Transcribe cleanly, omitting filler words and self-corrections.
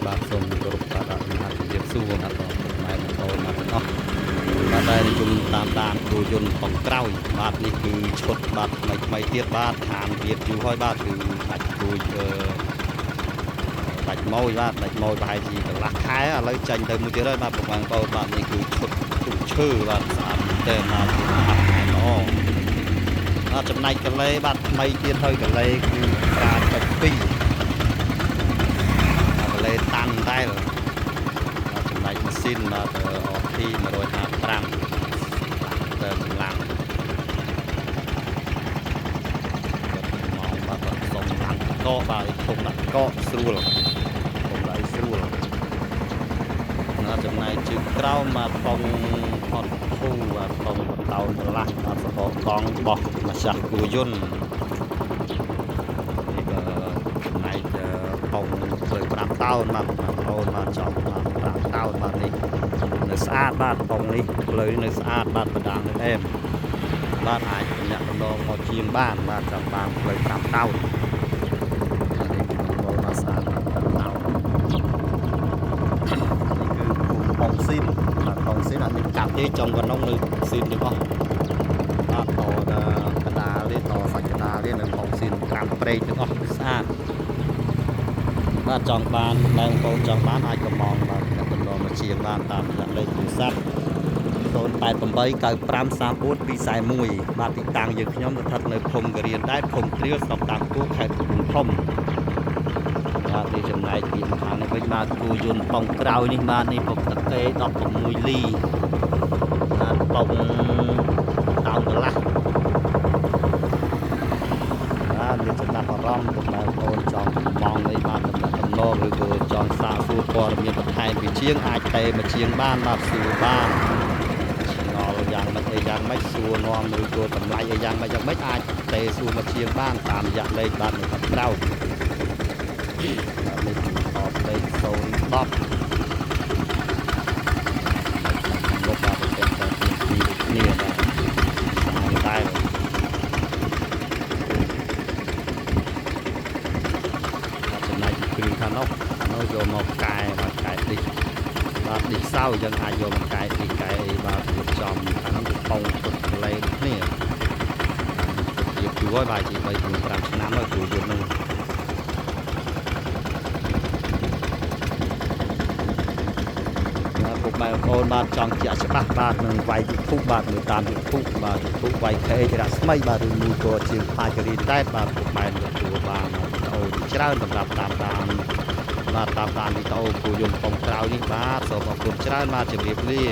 បាទសូមគោរពបាទអរគុណជំរាបសួរបាទម៉ែបងប្អូនបាទទាំងអស់បាទដែលនិយមតាមដានគោយន្តផងក្រោយបាទនេះគឺឈុតបាទថ្មីទៀតបាទខានវាយូរហើយបាទគឺដាច់គួយដាច់ម៉ួយបាទដាច់ម៉ួយប្រហែលជាកន្លះខែឥឡូវចាញ់ទៅមួយទៀតហើយបាទបងប្អូនបាទនេះគឺឈុតទូកឈើបាទស្អាតតែបាទល្អបាទចំណែកកលេបាទថ្មីទៀតហើយកលេគឺ5.2លេតាន់ដែរចំណែកម៉ាស៊ីនបាទ OT 155ទៅកម្លាំងមកបាទសុំឡើងកកបាទធំដាក់កកស្រួលធំដាក់ស្រួលចំណែកជើងក្រោមបាទបងផតធូបាទបងបតោនប្រឡាស់បាទសបកកង់បោះម្ចាស់គួយន្តចំណែកបងផ្លូវ5តោនបាទបងប្អូនបាទចង់បាទ5តោនបាទនេះនៅស្អាតបាទបងនេះផ្លូវនៅស្អាតបាទបដាងនៅអែមបាទអាចញាក់ដំណងមកជាងបានបាទចង់បានផ្លូវ5តោននេះបងបាទស្អាតបាទ5តោននេះគឺបងស៊ីនបាទបងស៊ីនអត់មានកាប់ទេចង់កណ្ដុងនៅស៊ីនទាំងអស់បាទតកដាលនេះតសាច់កដាលនេះនៅបងស៊ីន5ព្រែកទាំងអស់ស្អាតបាទចង់បានបងប្អូនចង់បានអាចកំងបាទអ្នកតំណមកជាងបានតាមរយៈលេខទូរស័ព្ទ088953441បាទទីតាំងយើងខ្ញុំស្ថិតនៅភូមិករៀនដែរភូមិត្រៀលស្រុកតាមគូខេត្តកំពង់ធំបាទនេះចំណែកពីខាងនេះវិញបាទគូយន្តប៉ុងក្រោយនេះបាទនេះពុកតាកេ16លីបាទប៉ុងតោនកន្លះបាទមានចំណាប់អារម្មណ៍បងប្អូនចង់កំងអីបាទតំណឬក៏ចង់សាកសួរព័ត៌មានបន្ថែមពីជាងអាចទៅមកជាងបានបាទសួរបានឆ្ងល់យ៉ាងម៉េចអីយ៉ាងម៉េចសួរនាំឬក៏តម្លៃអីយ៉ាងម៉េចអាចទៅសួរមកជាងបានតាមរយៈលេខបាទនៅខាងក្រៅបាទនេះគឺអបលេខ010លោកបាទទៅតែពីគ្នាបាទតែគ្រឿងខាងនោះយកមកកែបាទកែឌីសបាទឌីសសៅយើងអាចយកមកកែឌីសកែអីបាទរៀបចំខាងនោះគឺប៉ុងទុកកលែងគ្នារៀបយូរហើយបាទជា3 5ឆ្នាំហើយគ្រូយន្តនឹងពុកម៉ែបងប្អូនបាទចង់ជាក់ច្បាស់បាទនឹងវាយ YouTube បាទមើលតាម YouTube បាទ YouTube វាយ KH រស្មីបាទឬមួយក៏ជាផ្លាយរីតែបាទពុកម៉ែទទួលបានអូច្រើនសម្រាប់តាមដានបាទតាមដានវីដេអូគូយន្តប៉ុងក្រោយនេះបាទសូមអរគុណច្រើនបាទជម្រាបលា